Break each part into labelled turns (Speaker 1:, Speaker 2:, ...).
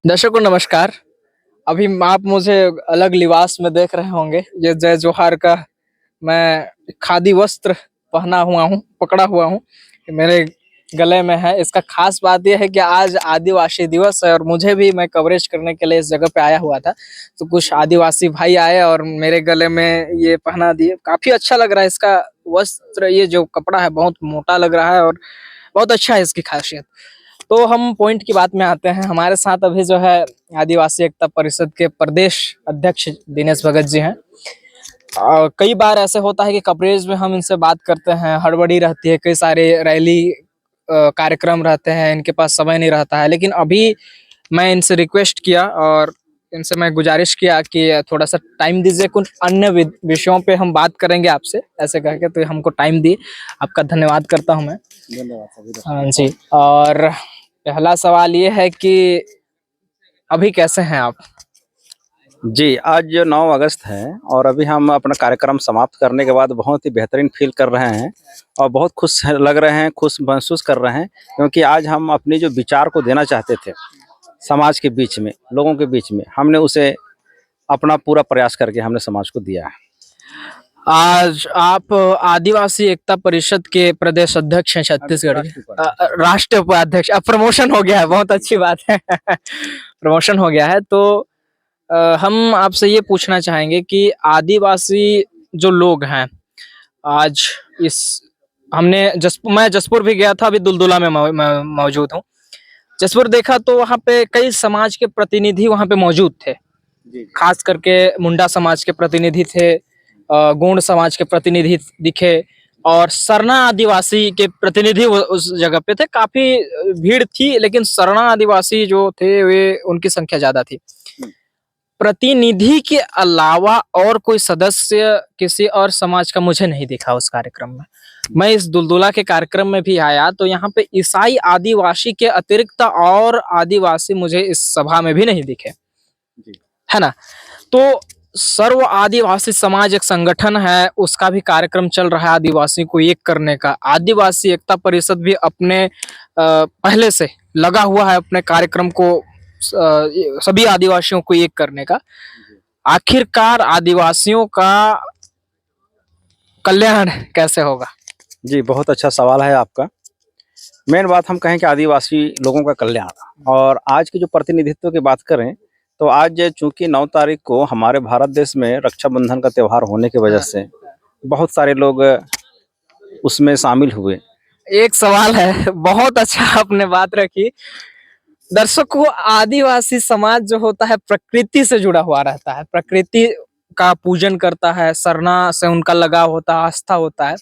Speaker 1: दर्शकों को नमस्कार। अभी आप मुझे अलग लिबास में देख रहे होंगे। ये जय जोहार का मैं खादी वस्त्र पहना हुआ हूँ, पकड़ा हुआ हूँ, मेरे गले में है। इसका खास बात यह है कि आज आदिवासी दिवस है और मुझे भी मैं कवरेज करने के लिए इस जगह पे आया हुआ था। तो कुछ आदिवासी भाई आए और मेरे गले में ये पहना दिए। काफी अच्छा लग रहा है इसका वस्त्र, ये जो कपड़ा है बहुत मोटा लग रहा है और बहुत अच्छा है इसकी खासियत। तो हम पॉइंट की बात में आते हैं। हमारे साथ अभी जो है आदिवासी एकता परिषद के प्रदेश अध्यक्ष दिनेश भगत जी हैं। कई बार ऐसे होता है कि कवरेज में हम इनसे बात करते हैं, हड़बड़ी रहती है, कई सारे रैली कार्यक्रम रहते हैं, इनके पास समय नहीं रहता है। लेकिन अभी मैं इनसे रिक्वेस्ट किया और इनसे मैं गुजारिश किया कि थोड़ा सा टाइम दीजिए, कुछ अन्य विषयों पे हम बात करेंगे आपसे, ऐसे कह के तो हमको टाइम दिए। आपका धन्यवाद करता हूं मैं।
Speaker 2: धन्यवाद।
Speaker 1: हाँ जी। और पहला सवाल ये है कि अभी कैसे हैं आप?
Speaker 2: जी, आज जो 9 अगस्त है और अभी हम अपना कार्यक्रम समाप्त करने के बाद बहुत ही बेहतरीन फ़ील कर रहे हैं और बहुत खुश लग रहे हैं, खुश महसूस कर रहे हैं, क्योंकि आज हम अपने जो विचार को देना चाहते थे, समाज के बीच में, लोगों के बीच में, हमने उसे अपना पूरा प्रयास करके हमने समाज को दिया है।
Speaker 1: आज आप आदिवासी एकता परिषद के प्रदेश अध्यक्ष हैं छत्तीसगढ़ के। राष्ट्रीय उपाध्यक्ष। अब प्रमोशन हो गया है, बहुत अच्छी बात है। प्रमोशन हो गया है तो हम आपसे ये पूछना चाहेंगे कि आदिवासी जो लोग हैं आज इस हमने मैं जसपुर भी गया था, अभी दुलदुला में मौजूद हूँ। जसपुर देखा तो वहाँ पे कई समाज के प्रतिनिधि वहाँ पे मौजूद थे। खास करके मुंडा समाज के प्रतिनिधि थे, गोंड समाज के प्रतिनिधि दिखे और सरना आदिवासी के प्रतिनिधि उस जगह पे थे। काफी भीड़ थी, लेकिन सरना आदिवासी जो थे वे उनकी संख्या ज्यादा थी। प्रतिनिधि के अलावा और कोई सदस्य किसी और समाज का मुझे नहीं दिखा उस कार्यक्रम में। मैं इस दुलदुला के कार्यक्रम में भी आया तो यहाँ पे ईसाई आदिवासी के अतिरिक्त और आदिवासी मुझे इस सभा में भी नहीं दिखे, है ना। तो सर्व आदिवासी समाज एक संगठन है, उसका भी कार्यक्रम चल रहा है आदिवासी को एक करने का। आदिवासी एकता परिषद भी अपने पहले से लगा हुआ है अपने कार्यक्रम को सभी आदिवासियों को एक करने का। आखिरकार आदिवासियों का कल्याण कैसे होगा?
Speaker 2: जी, बहुत अच्छा सवाल है आपका। मेन बात हम कहें कि आदिवासी लोगों का कल्याण, और आज की जो प्रतिनिधित्व की बात करें तो आज चूंकि 9 तारीख को हमारे भारत देश में रक्षाबंधन का त्यौहार होने की वजह से बहुत सारे लोग उसमें शामिल हुए।
Speaker 1: एक सवाल है, बहुत अच्छा आपने बात रखी। दर्शकों, आदिवासी समाज जो होता है प्रकृति से जुड़ा हुआ रहता है, प्रकृति का पूजन करता है, सरना से उनका लगाव होता है, आस्था होता है।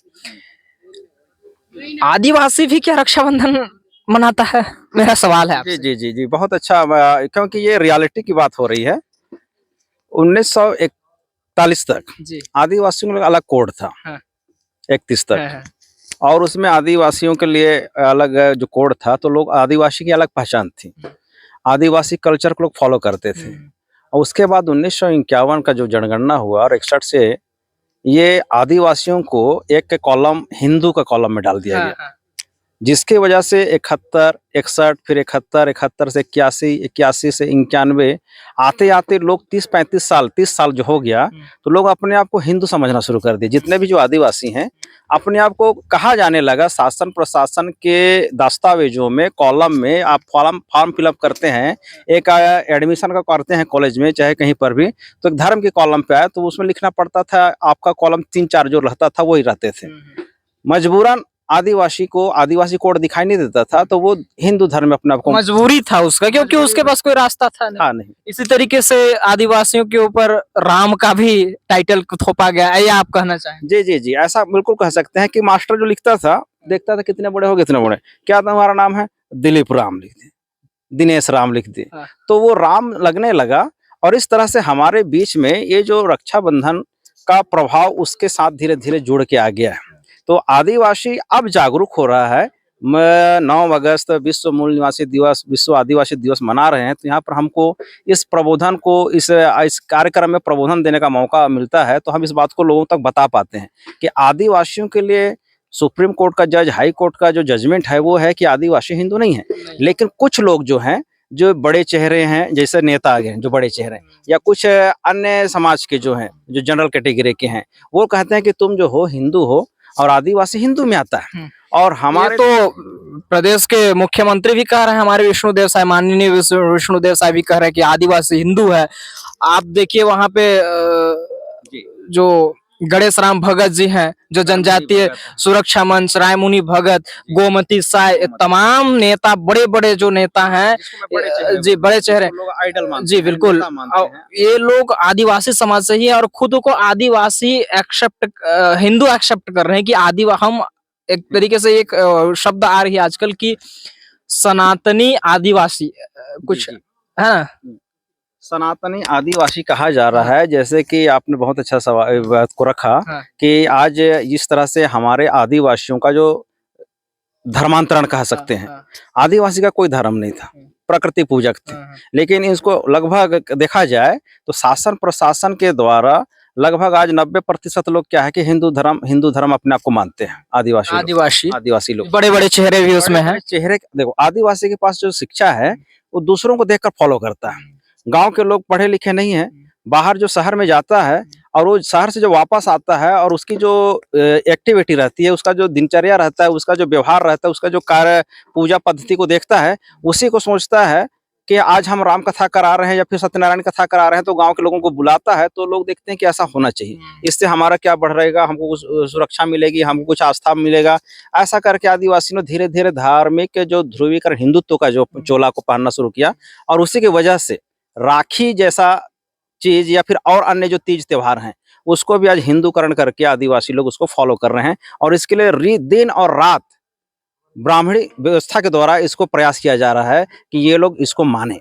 Speaker 1: आदिवासी भी क्या रक्षाबंधन मनाता है? मेरा सवाल है
Speaker 2: जी
Speaker 1: आपसे।
Speaker 2: जी जी जी, बहुत अच्छा। क्योंकि ये रियलिटी की बात हो रही है। 1941 तक
Speaker 1: जी।
Speaker 2: आदिवासियों का अलग कोड था।
Speaker 1: हाँ।
Speaker 2: 31 तक
Speaker 1: हाँ।
Speaker 2: और उसमें आदिवासियों के लिए अलग जो कोड था, तो लोग आदिवासी की अलग पहचान थी, आदिवासी कल्चर को लोग फॉलो करते थे। और उसके बाद 1951 का जो जनगणना हुआ और 61 से ये आदिवासियों को एक कॉलम हिंदू का कॉलम में डाल दिया गया, जिसकी वजह से 71, 61, फिर 71, 71 से 81, 81 से 91 आते आते लोग 30 साल जो हो गया, तो लोग अपने आप को हिंदू समझना शुरू कर दिए। जितने भी जो आदिवासी हैं अपने आप को कहा जाने लगा, शासन प्रशासन के दस्तावेजों में कॉलम में आप फॉर्म फिलअप करते हैं, एक एडमिशन का करते हैं कॉलेज में चाहे कहीं पर भी, तो एक धर्म के कॉलम पे आया तो उसमें लिखना पड़ता था, आपका कॉलम 3-4 जो रहता था वही रहते थे। मजबूरन आदिवासी को आदिवासी कोड दिखाई नहीं देता था, तो वो हिंदू धर्म में अपने आप को
Speaker 1: मजबूरी था उसका, क्योंकि उसके पास कोई रास्ता था नहीं।
Speaker 2: हाँ नहीं।
Speaker 1: इसी तरीके से आदिवासियों के ऊपर राम का भी टाइटल थोपा गया है, या आप कहना चाहेंगे?
Speaker 2: जी जी जी, ऐसा बिल्कुल कह सकते हैं कि मास्टर जो लिखता था, देखता था कितने बड़े हो गए, इतने बड़े, क्या तुम्हारा नाम है? दिलीप राम लिख दे, दिनेश राम लिख दे, तो वो राम लगने लगा। और इस तरह से हमारे बीच में ये जो रक्षाबंधन का प्रभाव उसके साथ धीरे धीरे जुड़ के आ गया है। तो आदिवासी अब जागरूक हो रहा है। 9 अगस्त विश्व मूल निवासी दिवस, विश्व आदिवासी दिवस मना रहे हैं, तो यहाँ पर हमको इस प्रबोधन को, इस कार्यक्रम में प्रबोधन देने का मौका मिलता है, तो हम इस बात को लोगों तक बता पाते हैं कि आदिवासियों के लिए सुप्रीम कोर्ट का जज, हाई कोर्ट का जो जजमेंट है वो है कि आदिवासी हिंदू नहीं है। लेकिन कुछ लोग जो हैं जो बड़े चेहरे हैं, जैसे नेता आ गए हैं जो बड़े चेहरे हैं, या कुछ अन्य समाज के जो हैं, जो जनरल कैटेगरी के हैं, वो कहते हैं कि तुम जो हो हिंदू हो, और आदिवासी हिंदू में आता है। और
Speaker 1: ये
Speaker 2: हमारे
Speaker 1: तो प्रदेश के मुख्यमंत्री भी कह रहे हैं, हमारे विष्णुदेव साय, माननीय विष्णुदेव साय भी कह रहे हैं कि आदिवासी हिंदू है। आप देखिए वहां पे जो गणेश राम भगत जी हैं, जो जनजातीय सुरक्षा मंच, रायमुनि भगत, गोमती साय, ये तमाम नेता, बड़े बड़े जो नेता हैं, जी बड़े चेहरे,
Speaker 2: आइडल मानते
Speaker 1: जी
Speaker 2: हैं,
Speaker 1: बिल्कुल,
Speaker 2: नेता मानते हैं।
Speaker 1: ये लोग आदिवासी समाज से ही है और खुद को आदिवासी एक्सेप्ट, हिंदू एक्सेप्ट कर रहे हैं कि हम एक तरीके से एक शब्द आ रही है आजकल की सनातनी आदिवासी, कुछ
Speaker 2: जी।
Speaker 1: है ना।
Speaker 2: सनातनी आदिवासी कहा जा रहा है, जैसे कि आपने बहुत अच्छा सवाल बात को रखा
Speaker 1: हाँ।
Speaker 2: कि आज इस तरह से हमारे आदिवासियों का जो धर्मांतरण कह सकते हैं,
Speaker 1: हाँ,
Speaker 2: आदिवासी का कोई धर्म नहीं था, प्रकृति पूजक थे।
Speaker 1: हाँ,
Speaker 2: लेकिन इसको लगभग देखा जाए तो शासन प्रशासन के द्वारा लगभग आज 90% लोग क्या है कि हिंदू धर्म अपने आप को मानते हैं। आदिवासी लोग
Speaker 1: बड़े बड़े चेहरे भी उसमें हैं।
Speaker 2: बड़े-बड़े चेहरे, देखो आदिवासी के पास जो शिक्षा है वो दूसरों को देखकर फॉलो करता है। गांव के लोग पढ़े लिखे नहीं हैं, बाहर जो शहर में जाता है और वो शहर से जो वापस आता है और उसकी जो एक्टिविटी रहती है, उसका जो दिनचर्या रहता है, उसका जो व्यवहार रहता है, उसका जो कार्य पूजा पद्धति को देखता है, उसी को सोचता है कि आज हम राम कथा करा रहे हैं या फिर सत्यनारायण कथा करा रहे हैं, तो गांव के लोगों को बुलाता है, तो लोग देखते हैं कि ऐसा होना चाहिए, इससे हमारा क्या बढ़ रहेगा, हमको कुछ सुरक्षा मिलेगी, हमको कुछ आस्था मिलेगा। ऐसा करके आदिवासी ने धीरे धीरे धार्मिक जो ध्रुवीकरण, हिंदुत्व का जो चोला को पहनना शुरू किया, और उसी की वजह से राखी जैसा चीज या फिर और अन्य जो तीज त्योहार हैं, उसको भी आज हिंदूकरण करके आदिवासी लोग उसको फॉलो कर रहे हैं। और इसके लिए दिन और रात ब्राह्मणी व्यवस्था के द्वारा इसको प्रयास किया जा रहा है कि ये लोग इसको माने,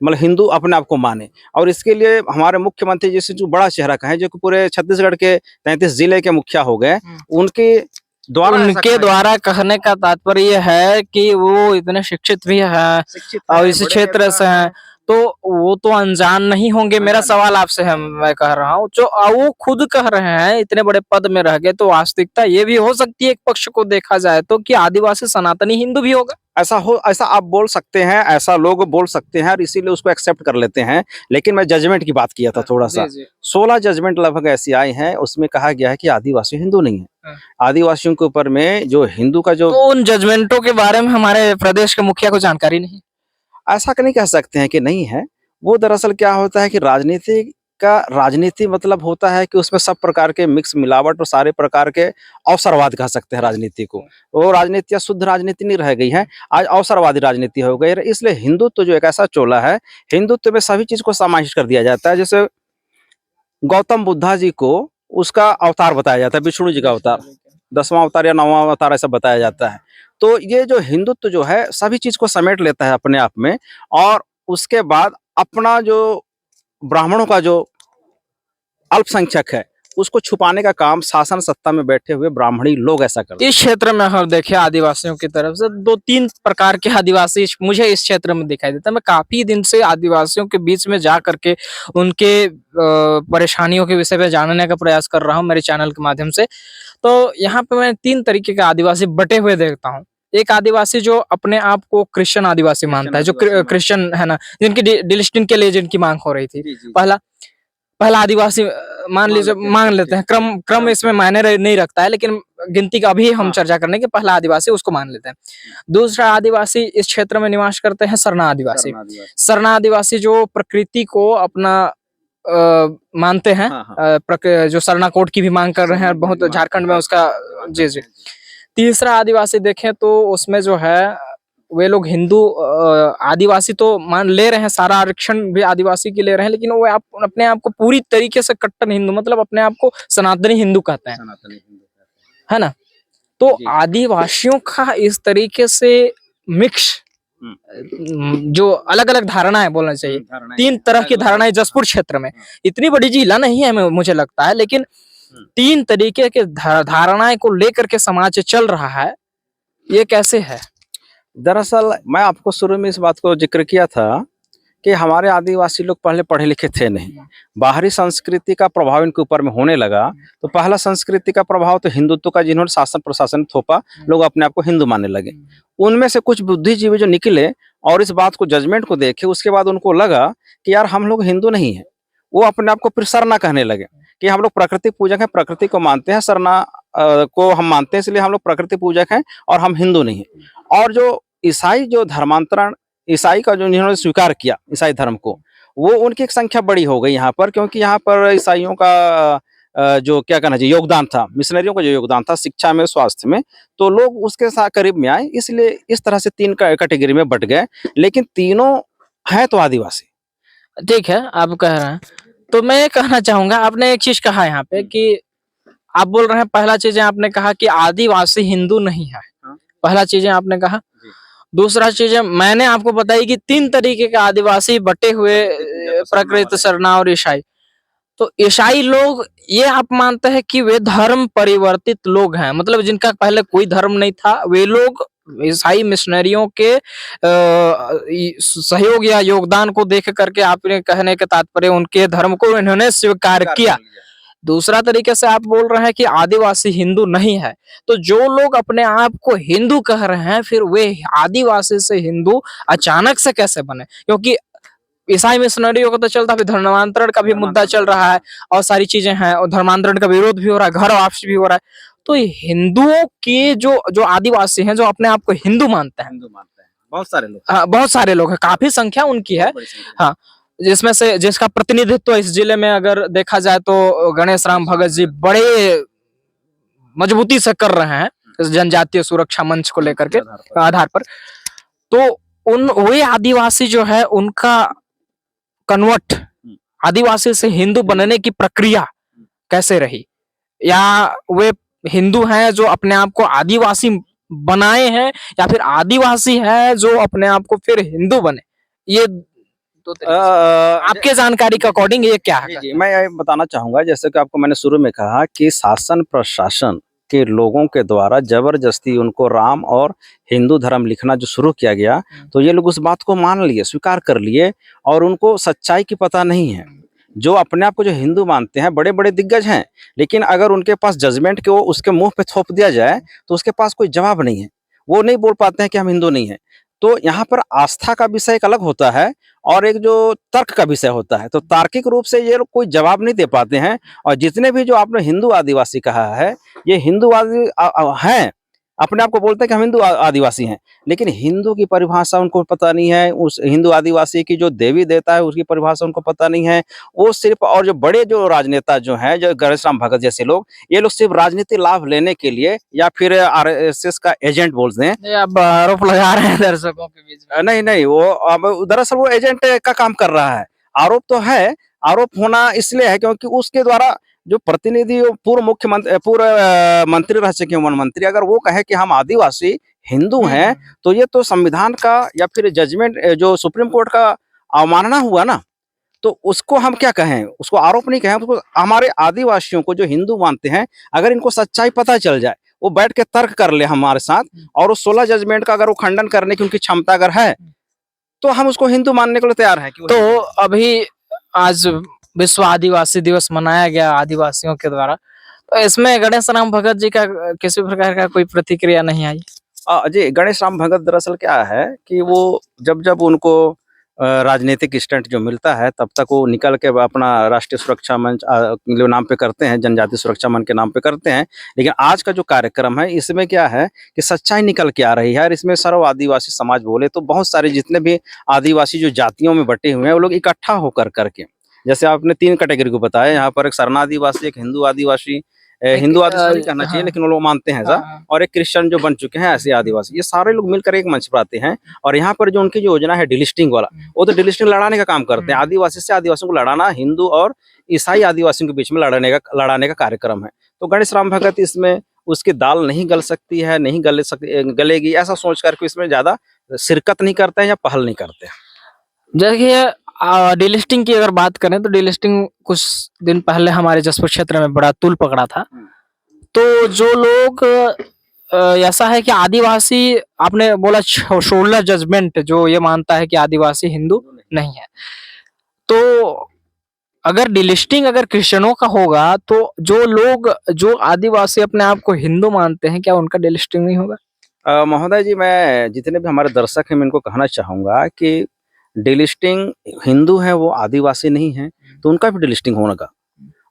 Speaker 2: मतलब हिंदू अपने आप को माने। और इसके लिए हमारे मुख्यमंत्री जैसे जो बड़ा चेहरा का है, जो कि पूरे छत्तीसगढ़ के 33 जिले के मुखिया हो गए, उनके
Speaker 1: उनके द्वारा कहने का तात्पर्य है कि वो इतने शिक्षित भी हैं और इस क्षेत्र से हैं, तो वो तो अनजान नहीं होंगे। मेरा सवाल आपसे है, मैं कह रहा हूँ जो वो खुद कह रहे हैं इतने बड़े पद में रह गए, तो वास्तविकता ये भी हो सकती है एक पक्ष को देखा जाए तो कि आदिवासी सनातनी हिंदू भी होगा।
Speaker 2: ऐसा आप बोल सकते हैं, ऐसा लोग बोल सकते हैं और इसीलिए उसको एक्सेप्ट कर लेते हैं। लेकिन मैं जजमेंट की बात किया था थोड़ा सा, 16 जजमेंट लगभग ऐसी आई हैं, उसमें कहा गया है कि आदिवासी हिंदू नहीं है। आदिवासियों के ऊपर में जो हिंदू का जो,
Speaker 1: तो उन जजमेंटों के बारे में हमारे प्रदेश के मुखिया को जानकारी नहीं,
Speaker 2: ऐसा नहीं कह सकते हैं कि नहीं है। वो दरअसल क्या होता है कि राजनीति मतलब होता है कि उसमें सब प्रकार के मिक्स मिलावट और सारे प्रकार के अवसरवाद कह सकते हैं राजनीति को। वो राजनीति या शुद्ध राजनीति नहीं रह गई है, आज अवसरवादी राजनीति हो गई है। इसलिए हिंदुत्व जो एक ऐसा चोला है, हिंदुत्व में सभी चीज को समाहित कर दिया जाता है। जैसे गौतम बुद्धा जी को उसका अवतार बताया जाता है, विष्णु जी का अवतार, 10वां अवतार या 9वां अवतार ऐसा बताया जाता है। तो ये जो हिंदुत्व जो है सभी चीज को समेट लेता है अपने आप में, और उसके बाद अपना जो ब्राह्मणों का जो अल्पसंख्यक है उसको छुपाने का काम शासन सत्ता में बैठे हुए ब्राह्मणी लोग ऐसा करते हैं।
Speaker 1: इस क्षेत्र में हम देखें आदिवासियों की तरफ से 2-3 प्रकार के आदिवासी मुझे इस क्षेत्र में दिखाई देता है। मैं काफी दिन से आदिवासियों के बीच में जा करके उनके परेशानियों के विषय में जानने का प्रयास कर रहा हूँ मेरे चैनल के माध्यम से। तो यहाँ पे मैं 3 तरीके के आदिवासी बटे हुए देखता हूँ। एक आदिवासी जो अपने आप को क्रिश्चियन आदिवासी मानता है, जो क्रिश्चियन है ना, जिनकी डिलिस्टिंग के लिए जिनकी मांग हो रही थी। पहला आदिवासी मान लेते हैं, क्रम इसमें मायने नहीं रखता है, लेकिन गिनती का अभी हम चर्चा करने के पहला आदिवासी उसको मान लेते हैं। दूसरा आदिवासी इस क्षेत्र में निवास करते हैं सरना आदिवासी। सरना आदिवासी जो प्रकृति को अपना मानते हैं, जो सरना कोड की भी मांग कर रहे हैं, बहुत झारखंड में उसका, जी। तीसरा आदिवासी देखें तो उसमें जो है वे लोग हिंदू आदिवासी तो मान ले रहे हैं, सारा आरक्षण भी आदिवासी की ले रहे हैं, लेकिन वो अपने आप को पूरी तरीके से कट्टर हिंदू, मतलब अपने आप को सनातनी हिंदू कहते हैं, है ना। तो आदिवासियों का इस तरीके से मिक्स जो अलग अलग धारणाएं बोलना चाहिए, 3 तरह की धारणाएं जसपुर क्षेत्र में, इतनी बड़ी जिला नहीं है मुझे लगता है, लेकिन 3 तरीके के धारणाएं को लेकर के समाज चल रहा है, ये कैसे है?
Speaker 2: दरअसल मैं आपको शुरू में इस बात को जिक्र किया था कि हमारे आदिवासी लोग पहले पढ़े लिखे थे नहीं, बाहरी संस्कृति का प्रभाव इनके ऊपर में होने लगा। तो पहला संस्कृति का प्रभाव तो हिंदुत्व का, जिन्होंने शासन प्रशासन थोपा, लोग अपने आप को हिंदू मानने लगे। उनमें से कुछ बुद्धिजीवी जो निकले और इस बात को जजमेंट को देखे, उसके बाद उनको लगा कि यार हम लोग हिंदू नहीं है। वो अपने आप को फिर सरना कहने लगे कि हम लोग प्रकृति पूजक हैं, प्रकृति को मानते हैं, सरना को हम मानते हैं, इसलिए हम लोग प्रकृति पूजक हैं और हम हिंदू नहीं हैं। और जो ईसाई जो धर्मांतरण, ईसाई का जो जिन्होंने स्वीकार किया ईसाई धर्म को, वो उनकी एक संख्या बड़ी हो गई यहाँ पर, क्योंकि यहाँ पर ईसाइयों का जो क्या कहना चाहिए योगदान था, मिशनरियों का जो योगदान था शिक्षा में, स्वास्थ्य में, तो लोग उसके साथ करीब में आए, इसलिए इस तरह से 3 कैटेगरी में बँट गए, लेकिन तीनों हैं तो आदिवासी।
Speaker 1: ठीक है, आप कह रहे हैं। तो मैं ये कहना चाहूँगा, आपने एक चीज़ कहा यहाँ पे कि आप बोल रहे हैं, पहला चीज़ें आपने कहा कि आदिवासी हिंदू नहीं है।
Speaker 2: हाँ।
Speaker 1: पहला चीज़ें आपने कहा।
Speaker 2: जी।
Speaker 1: दूसरा चीज़ें मैंने आपको बताई कि 3 तरीके के आदिवासी बटे हुए प्रकृत सरना और ईसाई। तो ईसाई लोग ये आप मानते हैं कि वे धर्म परिवर्तित लोग हैं, मतलब जिनका पहले कोई धर्म नहीं था, वे लोग ईसाई मिशनरियों के सहयोग या योगदान को देख करके आपने कहने के तात्पर्य उनके धर्म को इन्होंने स्वीकार किया। दूसरा तरीके से आप बोल रहे हैं कि आदिवासी हिंदू नहीं है। तो जो लोग अपने आप को हिंदू कह रहे हैं, फिर वे आदिवासी से हिंदू अचानक से कैसे बने? क्योंकि ईसाई मिशनरियों का तो चलता, फिर धर्मांतरण का भी मुद्दा चल रहा है और सारी चीजें हैं, और धर्मांतरण का विरोध भी हो रहा है, घर वापसी भी हो रहा है। तो हिंदुओं के जो जो आदिवासी हैं, जो अपने आप को हिंदू मानते हैं,
Speaker 2: बहुत सारे लोग,
Speaker 1: हाँ, बहुत सारे लोग हैं, काफी संख्या उनकी है। हाँ, जिसमें से जिसका प्रतिनिधित्व इस जिले में अगर देखा जाए तो गणेश राम भगत जी बड़े मजबूती से कर रहे हैं इस जनजातीय सुरक्षा मंच को लेकर के आधार पर। तो उन वे आदिवासी जो है, उनका कन्वर्ट आदिवासी से हिंदू बनने की प्रक्रिया कैसे रही, या वे हिंदू हैं जो अपने आप को आदिवासी बनाए हैं, या फिर आदिवासी है जो अपने आप को फिर हिंदू बने? ये दो तरीके से आपके जानकारी के अकॉर्डिंग ये क्या है?
Speaker 2: जी, मैं ये बताना चाहूंगा, जैसे कि आपको मैंने शुरू में कहा कि शासन प्रशासन के लोगों के द्वारा जबरदस्ती उनको राम और हिंदू धर्म लिखना जो शुरू किया गया, तो ये लोग उस बात को मान लिए, स्वीकार कर लिए, और उनको सच्चाई की पता नहीं है। जो अपने आप को जो हिंदू मानते हैं, बड़े बड़े दिग्गज हैं, लेकिन अगर उनके पास जजमेंट के वो उसके मुंह पे थोप दिया जाए, तो उसके पास कोई जवाब नहीं है, वो नहीं बोल पाते हैं कि हम हिंदू नहीं है। तो यहाँ पर आस्था का विषय एक अलग होता है और एक जो तर्क का विषय होता है, तो तार्किक रूप से ये लोग कोई जवाब नहीं दे पाते हैं। और जितने भी जो आपने हिंदू आदिवासी कहा है, ये हिंदू हैं, अपने आप को बोलते हैं कि हम हिंदू आदिवासी हैं, लेकिन हिंदू की परिभाषा उनको पता नहीं है, उस हिंदू आदिवासी की जो देवी देवता है उसकी परिभाषा उनको पता नहीं है। वो सिर्फ, और जो बड़े जो राजनेता जो हैं, जो गणेश राम भगत जैसे लोग, ये लोग सिर्फ राजनीतिक लाभ लेने के लिए, या फिर आरएसएस का एजेंट बोलते हैं।
Speaker 1: ये आप आरोप लगा रहे हैं दर्शकों के बीच में।
Speaker 2: नहीं नहीं, वो अब दरअसल वो एजेंट का काम कर रहा है। आरोप तो है, आरोप होना इसलिए है क्योंकि उसके द्वारा जो प्रतिनिधि पूर्व मुख्यमंत्री, पूर्व मंत्री रह चुके वन मंत्री, अगर वो कहे कि हम आदिवासी हिंदू हैं, तो ये तो संविधान का या फिर जजमेंट जो सुप्रीम कोर्ट का अवमानना हुआ ना। तो उसको हम क्या कहें, उसको आरोप नहीं कहें, उसको हमारे आदिवासियों को जो हिंदू मानते हैं, अगर इनको सच्चाई पता चल जाए, वो बैठ के तर्क कर ले हमारे साथ, और उस 16 जजमेंट का अगर वो खंडन करने की उनकी क्षमता अगर है, तो हम उसको हिंदू मानने के लिए तैयार हैं।
Speaker 1: तो अभी आज विश्व आदिवासी दिवस मनाया गया आदिवासियों के द्वारा, तो इसमें गणेश राम भगत जी का किसी प्रकार का कोई प्रतिक्रिया नहीं आई?
Speaker 2: जी, गणेश राम भगत दरअसल क्या है कि वो जब जब उनको राजनीतिक स्टंट जो मिलता है, तब तक वो निकल के अपना राष्ट्रीय सुरक्षा मंच के नाम पे करते हैं, जनजातीय सुरक्षा मंच के नाम पे करते हैं। लेकिन आज का जो कार्यक्रम है, इसमें क्या है कि सच्चाई निकल के आ रही है, और इसमें सर्व आदिवासी समाज बोले तो बहुत सारे जितने भी आदिवासी जो जातियों में बटे हुए हैं, वो लोग इकट्ठा होकर करके, जैसे आपने 3 कैटेगरी को बताया, यहाँ पर एक सरना आदिवासी, एक हिंदू आदिवासी, हिंदू आदिवासी नहीं कहना चाहिए, लेकिन वो लोग मानते हैं ऐसा, और एक क्रिश्चियन जो बन चुके हैं ऐसे आदिवासी, ये सारे लोग मिलकर एक मंच पर आते हैं। और यहाँ पर जो उनकी जो योजना है डिलिस्टिंग वाला, वो तो डिलिस्टिंग लड़ाने का काम करते हैं, आदिवासी से आदिवासियों को लड़ाना, हिंदू और ईसाई आदिवासियों के बीच में लड़ाने का कार्यक्रम है। तो गणेश राम भगत इसमें, उसकी दाल नहीं गल सकती है, नहीं गलेगी, ऐसा सोच करके इसमें ज्यादा शिरकत नहीं करते हैं या पहल नहीं करते हैं।
Speaker 1: देखिए, डिलिस्टिंग की अगर बात करें तो डिलिस्टिंग कुछ दिन पहले हमारे जसपुर क्षेत्र में बड़ा तूल पकड़ा था। तो जो लोग ऐसा है कि आदिवासी, आपने बोला 16 जजमेंट जो ये मानता है कि आदिवासी हिंदू नहीं है, तो अगर डिलिस्टिंग अगर क्रिश्चियनों का होगा, तो जो लोग जो आदिवासी अपने आप को हिंदू मानते हैं, क्या उनका डिलिस्टिंग नहीं होगा?
Speaker 2: महोदय जी, मैं जितने भी हमारे दर्शक हैं मैं इनको कहना चाहूँगा कि डिलिस्टिंग हिंदू हैं वो आदिवासी नहीं हैं, तो उनका भी डिलिस्टिंग होगा।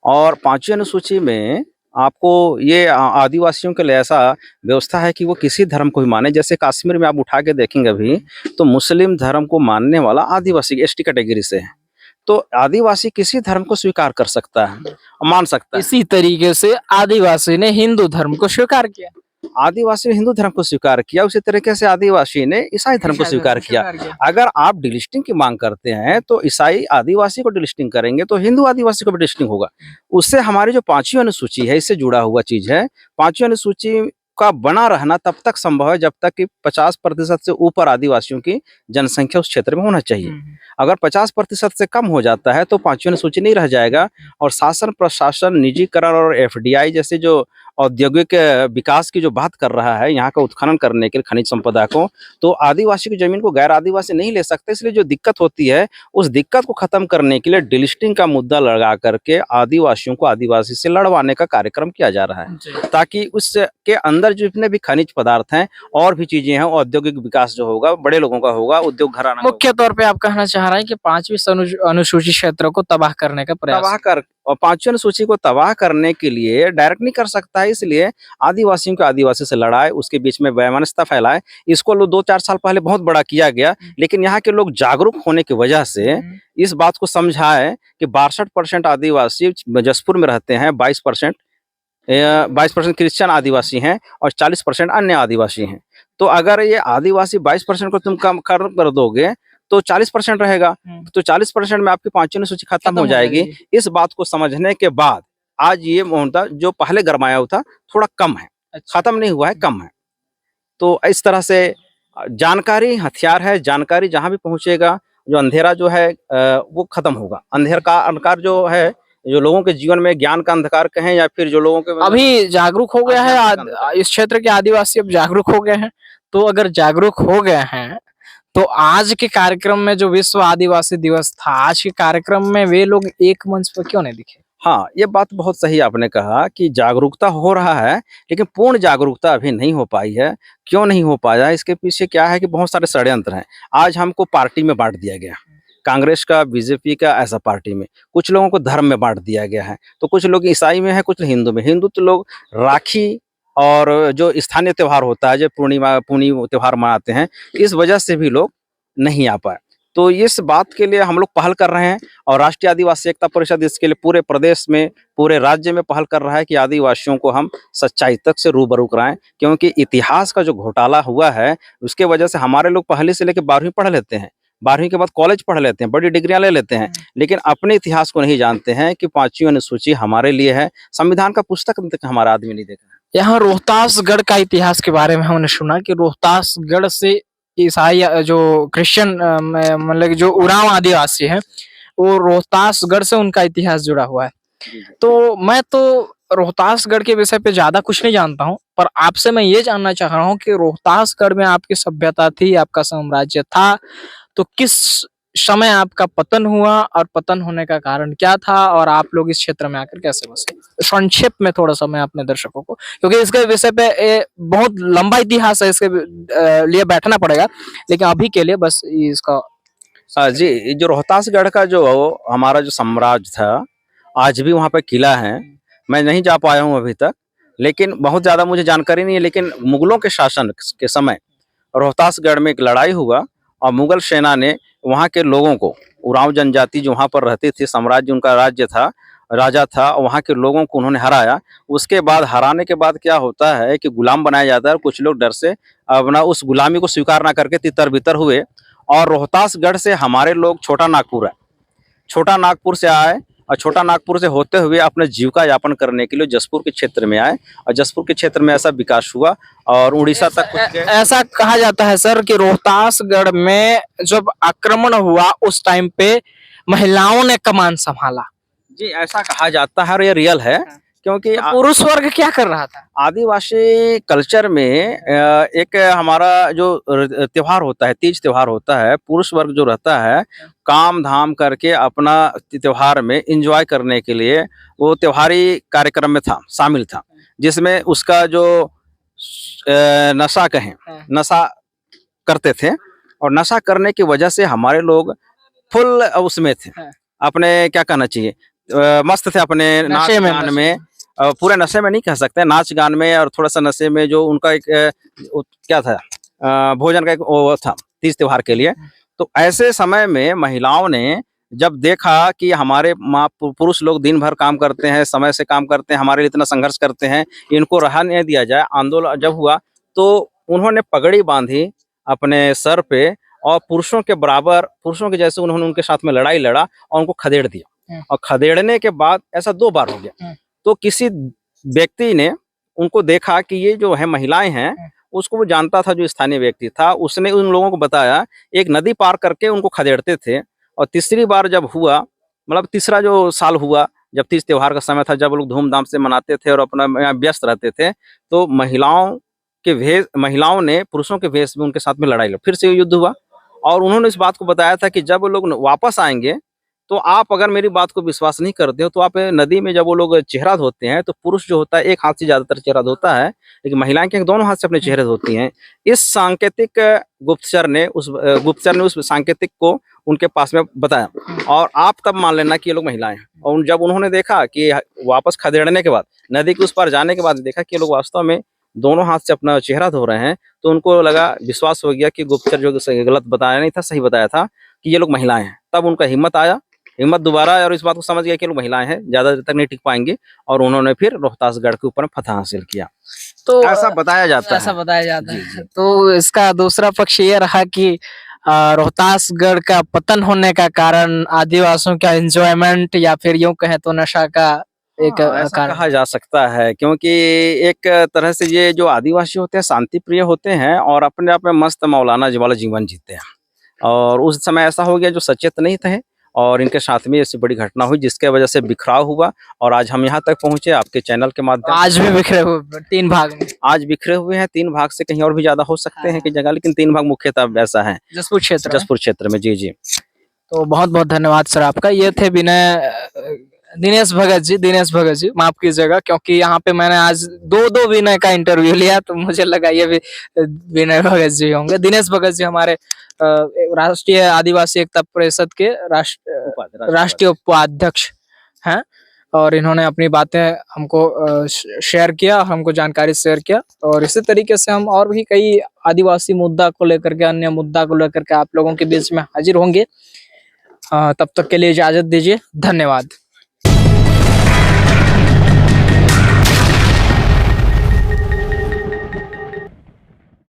Speaker 2: और 5वीं अनुसूची में आपको ये आदिवासियों के लिए ऐसा व्यवस्था है कि वो किसी धर्म को भी माने। जैसे कश्मीर में आप उठा के देखेंगे अभी, तो मुस्लिम धर्म को मानने वाला आदिवासी एसटी कैटेगरी से है। तो आदिवासी किसी धर्म को स्वीकार कर सकता है और मान सकता है।
Speaker 1: इसी तरीके से आदिवासी ने हिंदू धर्म को स्वीकार किया।
Speaker 2: आदिवासी ने हिंदू धर्म को स्वीकार किया, उसी तरीके से आदिवासी ने ईसाई धर्म को स्वीकार किया। अगर आप डिलिस्टिंग की मांग करते हैं तो ईसाई आदिवासी को डिलिस्टिंग करेंगे तो हिंदू आदिवासी को भी डिलिस्टिंग होगा। उससे हमारी जो 5वीं अनुसूची है, इससे जुड़ा हुआ चीज है। 5वीं अनुसूची का बना रहना तब तक संभव है जब तक कि 50% से ऊपर आदिवासियों की जनसंख्या उस क्षेत्र में होना चाहिए। अगर 50% से कम हो जाता है तो 5वीं अनुसूची नहीं रह जाएगा। और शासन प्रशासन निजीकरण और एफडीआई जैसे जो औद्योगिक विकास की जो बात कर रहा है यहाँ का उत्खनन करने के लिए खनिज संपदा को, तो आदिवासी की जमीन को गैर आदिवासी नहीं ले सकते। इसलिए जो दिक्कत होती है उस दिक्कत को खत्म करने के लिए डिलिस्टिंग का मुद्दा लगा करके आदिवासियों को आदिवासी से लड़वाने का कार्यक्रम किया जा रहा है, ताकि उसके अंदर जितने भी खनिज पदार्थ हैं और भी चीजें हैं, औद्योगिक विकास जो होगा बड़े लोगों का होगा, उद्योग घराना
Speaker 1: मुख्य तौर पे आप कहना चाह रहे हैं कि 5वीं अनुसूची क्षेत्र को तबाह करने का प्रयास
Speaker 2: तबाह कर और 5वीं अनुसूची को तबाह करने के लिए डायरेक्ट नहीं कर सकता है। इसलिए आदिवासियों को आदिवासी से लड़ाए, उसके बीच में वैमनस्यता फैलाए। इसको लोग 2-4 साल पहले बहुत बड़ा किया गया, लेकिन यहाँ के लोग जागरूक होने की वजह से इस बात को समझाए कि 62% आदिवासी जसपुर में रहते हैं, 22% क्रिश्चियन आदिवासी हैं और 40% अन्य आदिवासी हैं। तो अगर ये आदिवासी 22% को तुम कम कर दोगे तो 40% रहेगा। तो 40% में आपकी 5वीं अनुसूची खत्म हो जाएगी। इस बात को समझने के बाद आज ये मुद्दा जो पहले गरमाया था थोड़ा कम है, खत्म नहीं हुआ है, कम है। तो इस तरह से जानकारी हथियार है। जानकारी जहां भी पहुंचेगा, जो अंधेरा जो है वो खत्म होगा। अंधकार जो है, जो लोगों के जीवन में ज्ञान का अंधकार कहें या फिर जो लोगों के
Speaker 1: अभी जागरूक हो गया है इस क्षेत्र के आदिवासी, अब जागरूक हो गए हैं। तो अगर जागरूक हो गए हैं तो आज के कार्यक्रम में जो विश्व आदिवासी दिवस था, आज के कार्यक्रम में वे लोग एक मंच पर क्यों नहीं दिखे?
Speaker 2: हाँ, ये बात बहुत सही आपने कहा कि जागरूकता हो रहा है, लेकिन पूर्ण जागरूकता अभी नहीं हो पाई है। क्यों नहीं हो पाया? इसके पीछे क्या है कि बहुत सारे षड्यंत्र हैं। आज हमको पार्टी में बांट दिया गया, कांग्रेस का, बीजेपी का, ऐसा पार्टी में। कुछ लोगों को धर्म में बांट दिया गया है। तो कुछ लोग ईसाई में है, कुछ हिंदू में। हिंदू तो लोग राखी और जो स्थानीय त्योहार होता है, जो पुनी त्योहार मनाते हैं, इस वजह से भी लोग नहीं आ पाए। तो इस बात के लिए हम लोग पहल कर रहे हैं और राष्ट्रीय आदिवासी एकता परिषद इसके लिए पूरे प्रदेश में, पूरे राज्य में पहल कर रहा है कि आदिवासियों को हम सच्चाई तक से रूबरू कराएं। क्योंकि इतिहास का जो घोटाला हुआ है उसके वजह से हमारे लोग पहले से लेकर 12वीं पढ़ लेते हैं, 12वीं के बाद कॉलेज पढ़ लेते हैं, बड़ी डिग्रियां ले लेते हैं, लेकिन अपने इतिहास को नहीं जानते हैं कि 5वीं अनुसूची हमारे लिए है। संविधान का पुस्तक तक हमारा आदमी नहीं देखा है।
Speaker 1: यहाँ रोहतासगढ़ का इतिहास के बारे में हमने सुना कि रोहतासगढ़ से ईसाई जो क्रिश्चियन मतलब जो उरांव आदिवासी है, वो रोहतासगढ़ से उनका इतिहास जुड़ा हुआ है। तो मैं तो रोहतासगढ़ के विषय पे ज्यादा कुछ नहीं जानता हूँ, पर आपसे मैं ये जानना चाह रहा हूँ कि रोहतासगढ़ में आपकी सभ्यता थी, आपका साम्राज्य था, तो किस समय आपका पतन हुआ और पतन होने का कारण क्या था और आप लोग इस क्षेत्र में आकर कैसे बसे? संक्षेप में थोड़ा सा मैं अपने दर्शकों को, क्योंकि इसके विषय पे बहुत लंबा इतिहास है, इसके लिए बैठना पड़ेगा, लेकिन अभी के लिए बस इसका
Speaker 2: जी, जो रोहतासगढ़ का जो हमारा जो साम्राज्य था, आज भी वहाँ पे किला है। मैं नहीं जा पाया हूँ अभी तक, लेकिन बहुत ज़्यादा मुझे जानकारी नहीं है। लेकिन मुगलों के शासन के समय रोहतासगढ़ में एक लड़ाई हुआ और मुगल सेना ने वहाँ के लोगों को, उरांव जनजाति जो वहाँ पर रहती थी, साम्राज्य उनका राज्य था, राजा था, वहाँ के लोगों को उन्होंने हराया। उसके बाद हराने के बाद क्या होता है कि गुलाम बनाया जाता है और कुछ लोग डर से अपना उस गुलामी को स्वीकार ना करके तितर-बितर हुए। और रोहतासगढ़ से हमारे लोग छोटा नागपुर है, छोटा नागपुर से आए और छोटा नागपुर से होते हुए अपने जीविका यापन करने के लिए जसपुर के क्षेत्र में आए और जसपुर के क्षेत्र में ऐसा विकास हुआ और उड़ीसा तक कुछ गए।
Speaker 1: ऐसा कहा जाता है सर कि रोहतासगढ़ में जब आक्रमण हुआ उस टाइम पे महिलाओं ने कमान संभाला।
Speaker 2: जी, ऐसा कहा जाता है और ये रियल है, क्योंकि
Speaker 1: तो पुरुष वर्ग क्या कर रहा था?
Speaker 2: आदिवासी कल्चर में एक हमारा जो त्योहार होता है, तीज त्योहार होता है, पुरुष वर्ग जो रहता है काम धाम करके अपना त्योहार में एंजॉय करने के लिए वो त्योहारी कार्यक्रम में था, शामिल था, जिसमें उसका जो नशा कहें,
Speaker 1: हाँ।
Speaker 2: नशा करते थे और नशा करने की वजह से हमारे लोग फुल उसमें थे,
Speaker 1: हाँ।
Speaker 2: अपने क्या कहना चाहिए, मस्त थे अपने नाच
Speaker 1: नशे में,
Speaker 2: गान
Speaker 1: नशे
Speaker 2: में।
Speaker 1: में।
Speaker 2: पूरे नशे में नहीं कह सकते, नाच गान में और थोड़ा सा नशे में, जो उनका एक क्या था, भोजन का एक वो था तीज त्योहार के लिए। तो ऐसे समय में महिलाओं ने जब देखा कि हमारे माँ पुरुष लोग दिन भर काम करते हैं, समय से काम करते हैं, हमारे लिए इतना संघर्ष करते हैं, इनको रहा नहीं दिया जाए, आंदोलन जब हुआ तो उन्होंने पगड़ी बांधी अपने सर पे और पुरुषों के बराबर, पुरुषों के जैसे उन्होंने उनके साथ में लड़ाई लड़ा और उनको खदेड़ दिया। और खदेड़ने के बाद ऐसा 2 बार हो गया। तो किसी व्यक्ति ने उनको देखा कि ये जो है महिलाएं हैं, उसको वो जानता था, जो स्थानीय व्यक्ति था, उसने उन लोगों को बताया, एक नदी पार करके उनको खदेड़ते थे। और तीसरी बार जब हुआ, मतलब तीसरा जो साल हुआ, जब तीज त्योहार का समय था, जब लोग धूमधाम से मनाते थे और अपना व्यस्त रहते थे, तो महिलाओं ने पुरुषों के भेष में उनके साथ में लड़ाई लड़ी, फिर से युद्ध हुआ। और उन्होंने इस बात को बताया था कि जब वो लोग वापस आएंगे, तो आप अगर मेरी बात को विश्वास नहीं करते हो, तो आप नदी में जब वो लोग चेहरा धोते हैं, तो पुरुष जो होता है एक हाथ से ज्यादातर चेहरा धोता है, लेकिन महिलाएं के दोनों हाथ से अपने चेहरे धोती हैं। इस सांकेतिक गुप्तचर ने उस सांकेतिक को उनके पास में बताया, और आप तब मान लेना कि ये लोग महिलाएं हैं। और जब उन्होंने देखा कि वापस खदेड़ने के बाद, नदी के उस पार जाने के बाद देखा कि ये लोग वास्तव में दोनों हाथ से अपना चेहरा धो रहे हैं, तो उनको लगा, विश्वास हो गया कि गुप्तचर जो गलत बताया नहीं था, सही बताया था कि ये लोग महिलाएं हैं। तब उनका हिम्मत दोबारा आया और इस बात को समझ गया कि ये लोग महिलाएं हैं, ज्यादा देर तक नहीं टिक पाएंगे, और उन्होंने फिर रोहतासगढ़ के ऊपर फतह हासिल किया।
Speaker 1: तो
Speaker 2: ऐसा बताया जाता
Speaker 1: ऐसा
Speaker 2: है।
Speaker 1: बताया जाता
Speaker 2: जी,
Speaker 1: है।
Speaker 2: जी।
Speaker 1: तो इसका दूसरा पक्ष ये रहा कि रोहतासगढ़ का पतन होने का कारण आदिवासियों का एंजॉयमेंट, या फिर यूं कहें तो नशा का एक
Speaker 2: हाँ, ऐसा
Speaker 1: कारण।
Speaker 2: कहा जा सकता है, क्योंकि एक तरह से ये जो आदिवासी होते हैं शांति प्रिय होते हैं और अपने आप में मस्त मौलाना जी वाला जीवन जीते हैं। और उस समय ऐसा हो गया, जो सचेत नहीं थे, और इनके साथ में ऐसी बड़ी घटना हुई जिसके वजह से बिखराव हुआ, और आज हम यहाँ तक पहुंचे आपके चैनल के माध्यम से।
Speaker 1: आज भी बिखरे हुए 3 भाग में।
Speaker 2: आज बिखरे हुए हैं 3 भाग से, कहीं और भी ज्यादा हो सकते हैं
Speaker 1: हाँ।
Speaker 2: कि जगह, लेकिन 3 भाग मुख्यतः ऐसा है,
Speaker 1: जसपुर क्षेत्र में।
Speaker 2: जसपुर क्षेत्र में। जी जी।
Speaker 1: तो बहुत बहुत धन्यवाद सर आपका। ये थे दिनेश भगत जी, माफ कीजिएगा, क्योंकि यहाँ पे मैंने आज 2 विनय का इंटरव्यू लिया, तो मुझे लगा ये भी विनय भगत जी होंगे। दिनेश भगत जी हमारे राष्ट्रीय आदिवासी एकता परिषद के राष्ट्रीय उपाध्यक्ष हैं, और इन्होंने अपनी बातें हमको शेयर किया, हमको जानकारी शेयर किया, और इसी तरीके से हम और भी कई आदिवासी मुद्दा को लेकर के, अन्य मुद्दा को लेकर के आप लोगों के बीच में हाजिर होंगे। तब तक के लिए इजाजत दीजिए, धन्यवाद।